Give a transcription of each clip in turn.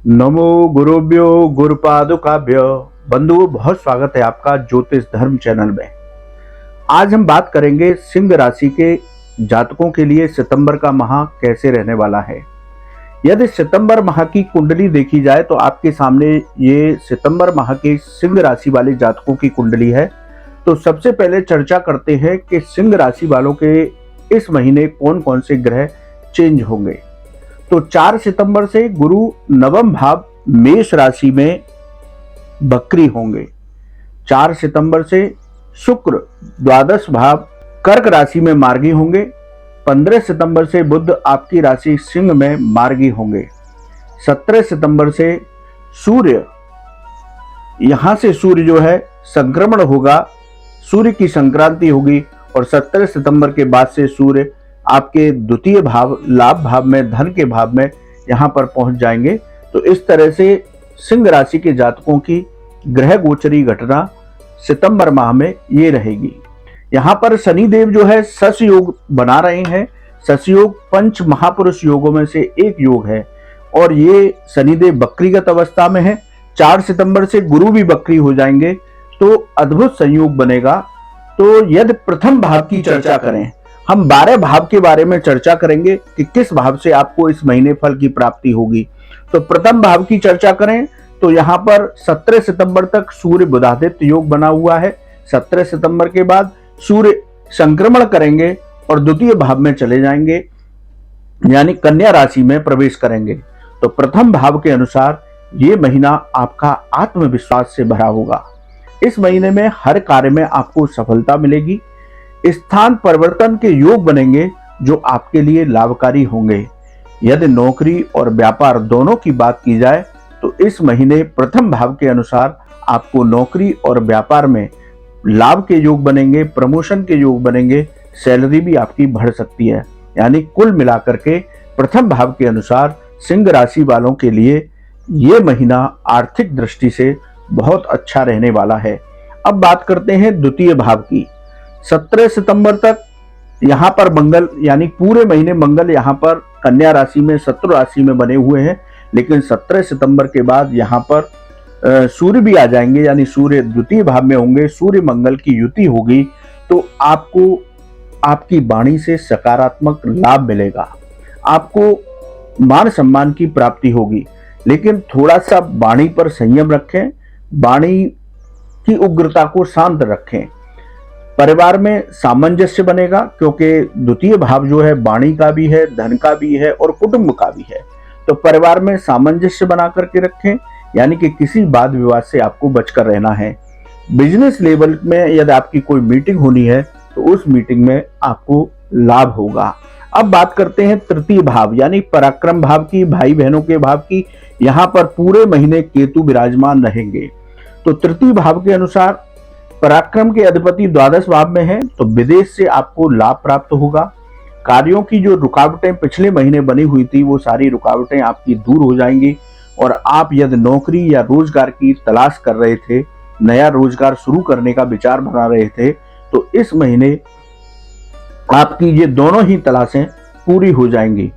नमो गुरुभ्यो गुरुपादुकाभ्यो। बंधुओं, बहुत स्वागत है आपका ज्योतिष धर्म चैनल में। आज हम बात करेंगे सिंह राशि के जातकों के लिए सितंबर का माह कैसे रहने वाला है। यदि सितंबर माह की कुंडली देखी जाए तो आपके सामने ये सितंबर माह के सिंह राशि वाले जातकों की कुंडली है। तो सबसे पहले चर्चा करते हैं कि सिंह राशि वालों के इस महीने कौन कौन से ग्रह चेंज होंगे। तो 4 सितंबर से गुरु नवम भाव मेष राशि में बकरी होंगे। 4 सितंबर से शुक्र द्वादश भाव कर्क राशि में मार्गी होंगे। 15 सितंबर से बुध आपकी राशि सिंह में मार्गी होंगे। 17 सितंबर से सूर्य यहां से सूर्य जो है संक्रमण होगा, सूर्य की संक्रांति होगी और 17 सितंबर के बाद से सूर्य आपके द्वितीय भाव लाभ भाव में धन के भाव में यहां पर पहुंच जाएंगे। तो इस तरह से सिंह राशि के जातकों की ग्रह गोचरी घटना सितंबर माह में ये रहेगी। यहां पर शनिदेव जो है सस योग बना रहे हैं। सस योग पंच महापुरुष योगों में से एक योग है और ये शनिदेव बकरीगत अवस्था में है। 4 सितंबर से गुरु भी बकरी हो जाएंगे तो अद्भुत संयोग बनेगा। तो यदि प्रथम भाव की चर्चा करें, हम 12 भाव के बारे में चर्चा करेंगे कि किस भाव से आपको इस महीने फल की प्राप्ति होगी। तो प्रथम भाव की चर्चा करें तो यहाँ पर 17 सितंबर तक सूर्य बुधादित्य योग बना हुआ है। 17 सितंबर के बाद सूर्य संक्रमण करेंगे और द्वितीय भाव में चले जाएंगे, यानी कन्या राशि में प्रवेश करेंगे। तो प्रथम भाव के अनुसार ये महीना आपका आत्मविश्वास से भरा होगा। इस महीने में हर कार्य में आपको सफलता मिलेगी। स्थान परिवर्तन के योग बनेंगे जो आपके लिए लाभकारी होंगे। यदि नौकरी और व्यापार दोनों की बात की जाए तो इस महीने प्रथम भाव के अनुसार आपको नौकरी और व्यापार में लाभ के योग बनेंगे, प्रमोशन के योग बनेंगे, सैलरी भी आपकी बढ़ सकती है। यानी कुल मिलाकर के प्रथम भाव के अनुसार सिंह राशि वालों के लिए ये महीना आर्थिक दृष्टि से बहुत अच्छा रहने वाला है। अब बात करते हैं द्वितीय भाव की। 17 सितंबर तक यहाँ पर मंगल, यानी पूरे महीने मंगल यहाँ पर कन्या राशि में शत्रु राशि में बने हुए हैं, लेकिन 17 सितंबर के बाद यहाँ पर सूर्य भी आ जाएंगे, यानी सूर्य द्वितीय भाव में होंगे, सूर्य मंगल की युति होगी। तो आपको आपकी वाणी से सकारात्मक लाभ मिलेगा, आपको मान सम्मान की प्राप्ति होगी, लेकिन थोड़ा सा वाणी पर संयम रखें, वाणी की उग्रता को शांत रखें। परिवार में सामंजस्य बनेगा क्योंकि द्वितीय भाव जो है वाणी का भी है, धन का भी है और कुटुंब का भी है। तो परिवार में सामंजस्य बना करके रखें, यानी कि किसी वाद विवाद से आपको बचकर रहना है। बिजनेस लेवल में यदि आपकी कोई मीटिंग होनी है तो उस मीटिंग में आपको लाभ होगा। अब बात करते हैं तृतीय भाव यानी पराक्रम भाव की, भाई बहनों के भाव की। यहाँ पर पूरे महीने केतु विराजमान रहेंगे। तो तृतीय भाव के अनुसार पराक्रम के अधिपति द्वादश भाव में है, तो विदेश से आपको लाभ प्राप्त होगा। कार्यों की जो रुकावटें पिछले महीने बनी हुई थी वो सारी रुकावटें आपकी दूर हो जाएंगी और आप यदि नौकरी या रोजगार की तलाश कर रहे थे, नया रोजगार शुरू करने का विचार बना रहे थे, तो इस महीने आपकी ये दोनों ही तलाशें पूरी हो जाएंगी।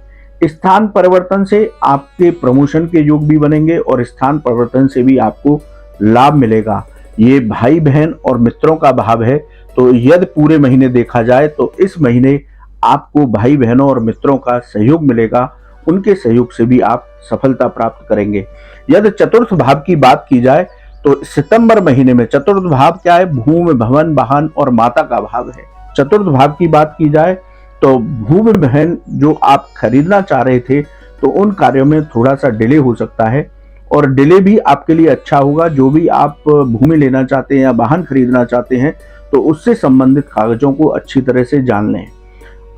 स्थान परिवर्तन से आपके प्रमोशन के योग भी बनेंगे और स्थान परिवर्तन से भी आपको लाभ मिलेगा। ये भाई बहन और मित्रों का भाव है। तो यदि पूरे महीने देखा जाए तो इस महीने आपको भाई बहनों और मित्रों का सहयोग मिलेगा, उनके सहयोग से भी आप सफलता प्राप्त करेंगे। यदि चतुर्थ भाव की बात की जाए तो सितंबर महीने में चतुर्थ भाव क्या है? भूमि, भवन, वाहन और माता का भाव है। चतुर्थ भाव की बात की जाए तो भूमि बहन जो आप खरीदना चाह रहे थे तो उन कार्यों में थोड़ा सा डिले हो सकता है और डिले भी आपके लिए अच्छा होगा। जो भी आप भूमि लेना चाहते हैं या वाहन खरीदना चाहते हैं तो उससे संबंधित कागजों को अच्छी तरह से जान लें।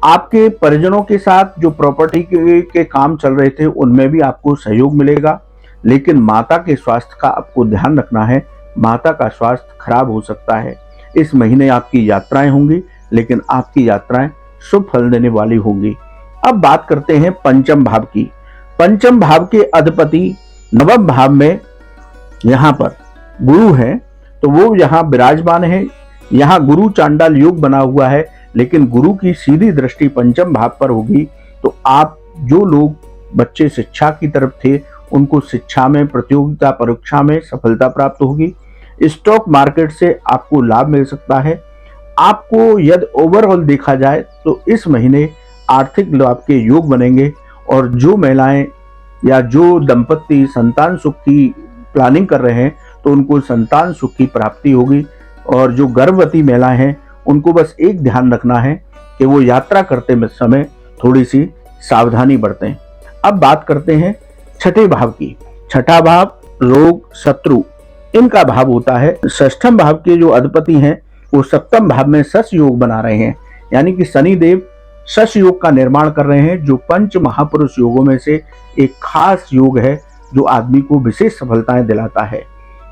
आपके परिजनों के साथ जो प्रॉपर्टी के काम चल रहे थे उनमें भी आपको सहयोग मिलेगा, लेकिन माता के स्वास्थ्य का आपको ध्यान रखना है। माता का स्वास्थ्य खराब हो सकता है। इस महीने आपकी यात्राएं होंगी, लेकिन आपकी यात्राएं शुभ फल देने वाली होंगी। अब बात करते हैं पंचम भाव की। पंचम भाव के अधिपति नवम भाव में यहाँ पर गुरु है, तो वो यहाँ विराजमान है। यहाँ गुरु चांडाल योग बना हुआ है, लेकिन गुरु की सीधी दृष्टि पंचम भाव पर होगी। तो आप जो लोग बच्चे शिक्षा की तरफ थे उनको शिक्षा में, प्रतियोगिता परीक्षा में सफलता प्राप्त होगी। स्टॉक मार्केट से आपको लाभ मिल सकता है। आपको यदि ओवरऑल देखा जाए तो इस महीने आर्थिक लाभ के योग बनेंगे, और जो महिलाएं या जो दंपत्ति संतान सुख की प्लानिंग कर रहे हैं तो उनको संतान सुख की प्राप्ति होगी। और जो गर्भवती महिलाएं हैं उनको बस एक ध्यान रखना है कि वो यात्रा करते समय थोड़ी सी सावधानी बरतें। अब बात करते हैं छठे भाव की। छठा भाव रोग, शत्रु, इनका भाव होता है। षष्ठम भाव के जो अधिपति हैं वो सप्तम भाव में शश योग बना रहे हैं, यानी कि शनिदेव शश योग का निर्माण कर रहे हैं, जो पंच महापुरुष योगों में से एक खास योग है जो आदमी को विशेष सफलताएं दिलाता है।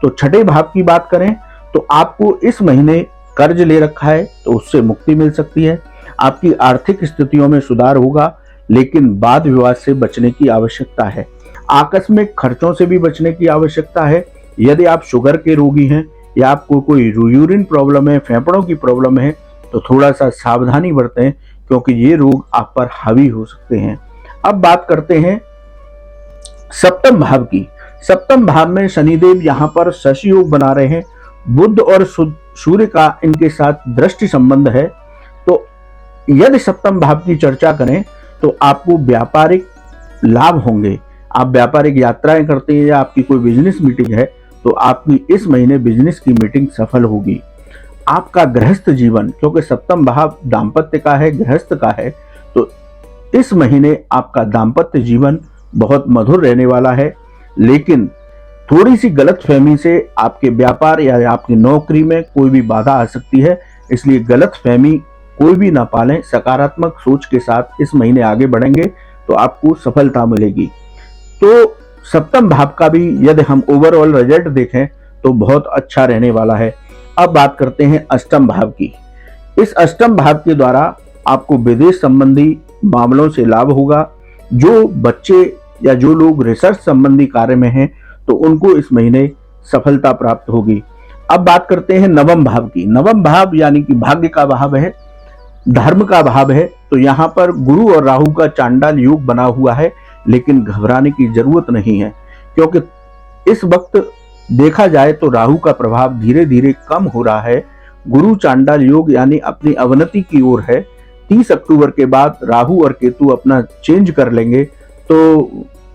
तो छठे भाव की बात करें तो आपको इस महीने कर्ज ले रखा है तो उससे मुक्ति मिल सकती है। आपकी आर्थिक स्थितियों में सुधार होगा, लेकिन वाद विवाद से बचने की आवश्यकता है। आकस्मिक खर्चों से भी बचने की आवश्यकता है। यदि आप शुगर के रोगी हैं या आपको कोई यूरिन प्रॉब्लम है, फेफड़ों की प्रॉब्लम है, तो थोड़ा सा सावधानी बरतें, क्योंकि ये रोग आप पर हावी हो सकते हैं। अब बात करते हैं सप्तम भाव की। सप्तम भाव में शनिदेव यहाँ पर शश योग बना रहे हैं। बुध और सूर्य का इनके साथ दृष्टि संबंध है। तो यदि सप्तम भाव की चर्चा करें तो आपको व्यापारिक लाभ होंगे। आप व्यापारिक यात्राएं करते हैं या आपकी कोई बिजनेस मीटिंग है तो आपकी इस महीने बिजनेस की मीटिंग सफल होगी। आपका गृहस्थ जीवन, क्योंकि सप्तम भाव दाम्पत्य का है, गृहस्थ का है, तो इस महीने आपका दाम्पत्य जीवन बहुत मधुर रहने वाला है। लेकिन थोड़ी सी गलतफहमी से आपके व्यापार या आपकी नौकरी में कोई भी बाधा आ सकती है, इसलिए गलतफहमी कोई भी ना पालें। सकारात्मक सोच के साथ इस महीने आगे बढ़ेंगे तो आपको सफलता मिलेगी। तो सप्तम भाव का भी यदि हम ओवरऑल रिजल्ट देखें तो बहुत अच्छा रहने वाला है। अब बात करते हैं अष्टम भाव की। इस अष्टम भाव के द्वारा आपको विदेश संबंधी मामलों से लाभ होगा। जो बच्चे या जो लोग रिसर्च संबंधी कार्य में हैं तो उनको इस महीने सफलता प्राप्त होगी। अब बात करते हैं नवम भाव की। नवम भाव यानी कि भाग्य का भाव है, धर्म का भाव है। तो यहाँ पर गुरु और राहु का चांडाल योग बना हुआ है, लेकिन घबराने की जरूरत नहीं है, क्योंकि इस वक्त देखा जाए तो राहु का प्रभाव धीरे धीरे कम हो रहा है। गुरु चांडाल योग यानी अपनी अवनति की ओर है। 30 अक्टूबर के बाद राहु और केतु अपना चेंज कर लेंगे तो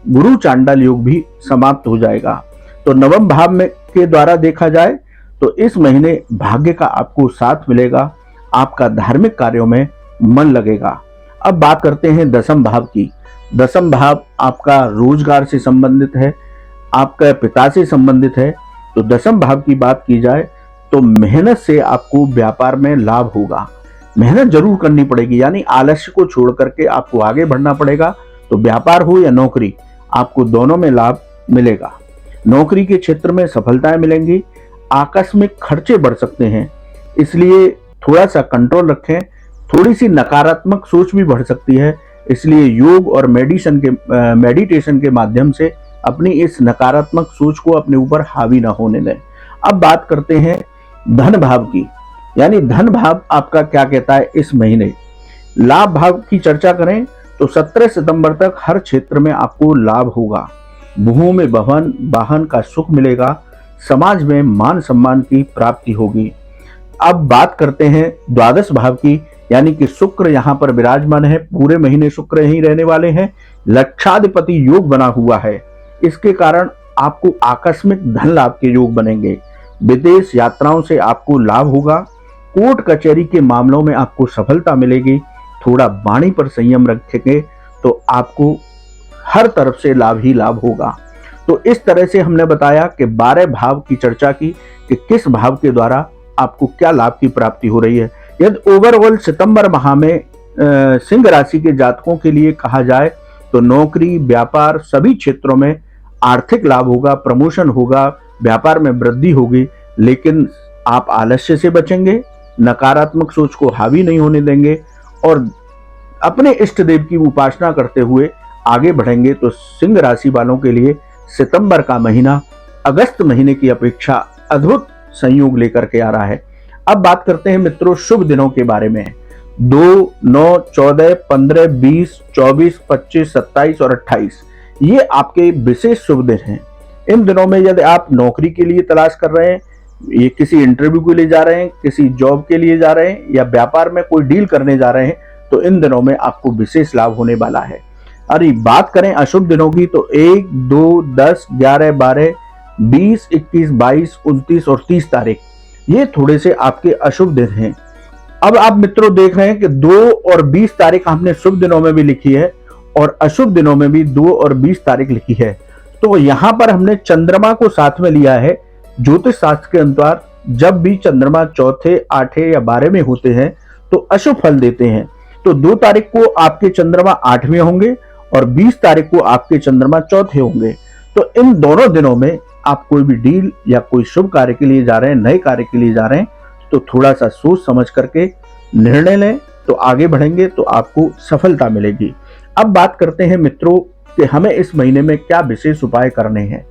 गुरु चांडाल योग भी समाप्त हो जाएगा। तो नवम भाव में के द्वारा देखा जाए तो इस महीने भाग्य का आपको साथ मिलेगा। आपका धार्मिक कार्यों में मन लगेगा। अब बात करते हैं दसम भाव की। दसम भाव आपका रोजगार से संबंधित है, आपका पिता से संबंधित है। तो दसम भाव की बात की जाए तो मेहनत से आपको व्यापार में लाभ होगा। मेहनत जरूर करनी पड़ेगी, यानी आलस्य को छोड़ करके आपको आगे बढ़ना पड़ेगा। तो व्यापार हो या नौकरी, आपको दोनों में लाभ मिलेगा। नौकरी के क्षेत्र में सफलताएं मिलेंगी। आकस्मिक खर्चे बढ़ सकते हैं, इसलिए थोड़ा सा कंट्रोल रखें। थोड़ी सी नकारात्मक सोच भी बढ़ सकती है, इसलिए योग और मेडिटेशन के माध्यम से अपनी इस नकारात्मक सोच को अपने ऊपर हावी ना होने दें। अब बात करते हैं धन भाव की, यानी धन भाव आपका क्या कहता है इस महीने। लाभ भाव की चर्चा करें तो 17 सितंबर तक हर क्षेत्र में आपको लाभ होगा। भूमि में वाहन का सुख मिलेगा। समाज में मान सम्मान की प्राप्ति होगी। अब बात करते हैं द्वादश भाव की, यानी कि शुक्र यहाँ पर विराजमान है। पूरे महीने शुक्र यहीं रहने वाले हैं। लक्षाधिपति योग बना हुआ है, इसके कारण आपको आकस्मिक धन लाभ के योग बनेंगे। विदेश यात्राओं से आपको लाभ होगा। कोर्ट कचहरी के मामलों में आपको सफलता मिलेगी। थोड़ा वाणी पर संयम रखेंगे तो आपको हर तरफ से लाभ ही लाभ होगा। तो इस तरह से हमने बताया कि 12 भाव की चर्चा की कि किस भाव के द्वारा आपको क्या लाभ की प्राप्ति हो रही है। यदि ओवरऑल सितंबर माह में सिंह राशि के जातकों के लिए कहा जाए तो नौकरी, व्यापार सभी क्षेत्रों में आर्थिक लाभ होगा, प्रमोशन होगा, व्यापार में वृद्धि होगी। लेकिन आप आलस्य से बचेंगे, नकारात्मक सोच को हावी नहीं होने देंगे और अपने इष्ट देव की उपासना करते हुए आगे बढ़ेंगे। तो सिंह राशि वालों के लिए सितंबर का महीना अगस्त महीने की अपेक्षा अद्भुत संयोग लेकर के आ रहा है। अब बात करते हैं मित्रों शुभ दिनों के बारे में। 2, 9, 14, 15, 20, 24, 25, 27 और 28 ये आपके विशेष शुभ दिन हैं। इन दिनों में यदि आप नौकरी के लिए तलाश कर रहे हैं, ये किसी इंटरव्यू के लिए जा रहे हैं, किसी जॉब के लिए जा रहे हैं या व्यापार में कोई डील करने जा रहे हैं, तो इन दिनों में आपको विशेष लाभ होने वाला है। अरे बात करें अशुभ दिनों की तो 1, 2, 10, 11, 12, 20, 21, 22, 29 और 30 तारीख ये थोड़े से आपके अशुभ दिन हैं। अब आप मित्रों देख रहे हैं कि 2 और 20 तारीख हमने शुभ दिनों में भी लिखी है और अशुभ दिनों में भी 2 और 20 तारीख लिखी है। तो यहां पर हमने चंद्रमा को साथ में लिया है। ज्योतिष शास्त्र के अनुसार जब भी चंद्रमा चौथे, 8वें या 12वें होते हैं तो अशुभ फल देते हैं। तो 2 तारीख को आपके चंद्रमा 8वें होंगे और 20 तारीख को आपके चंद्रमा चौथे होंगे। तो इन दोनों दिनों में आप कोई भी डील या कोई शुभ कार्य के लिए जा रहे हैं, नए कार्य के लिए जा रहे हैं, तो थोड़ा सा सोच समझ करके निर्णय लें, तो आगे बढ़ेंगे तो आपको सफलता मिलेगी। अब बात करते हैं मित्रों कि हमें इस महीने में क्या विशेष उपाय करने हैं।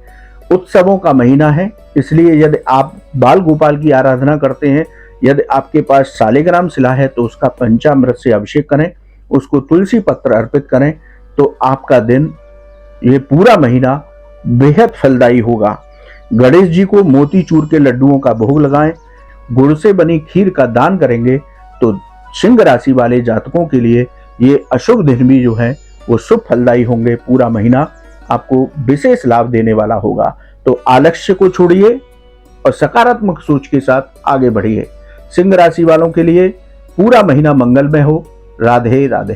उत्सवों का महीना है, इसलिए यदि आप बाल गोपाल की आराधना करते हैं, यदि आपके पास शालिग्राम शिला है तो उसका पंचामृत से अभिषेक करें, उसको तुलसी पत्र अर्पित करें, तो आपका दिन, ये पूरा महीना बेहद फलदायी होगा। गणेश जी को मोतीचूर के लड्डुओं का भोग लगाएं, गुड़ से बनी खीर का दान करेंगे तो सिंह राशि वाले जातकों के लिए ये अशुभ दिन भी जो है वो शुभ फलदायी होंगे। पूरा महीना आपको विशेष लाभ देने वाला होगा। तो आलस्य को छोड़िए और सकारात्मक सोच के साथ आगे बढ़िए। सिंह राशि वालों के लिए पूरा महीना मंगलमय हो। राधे राधे।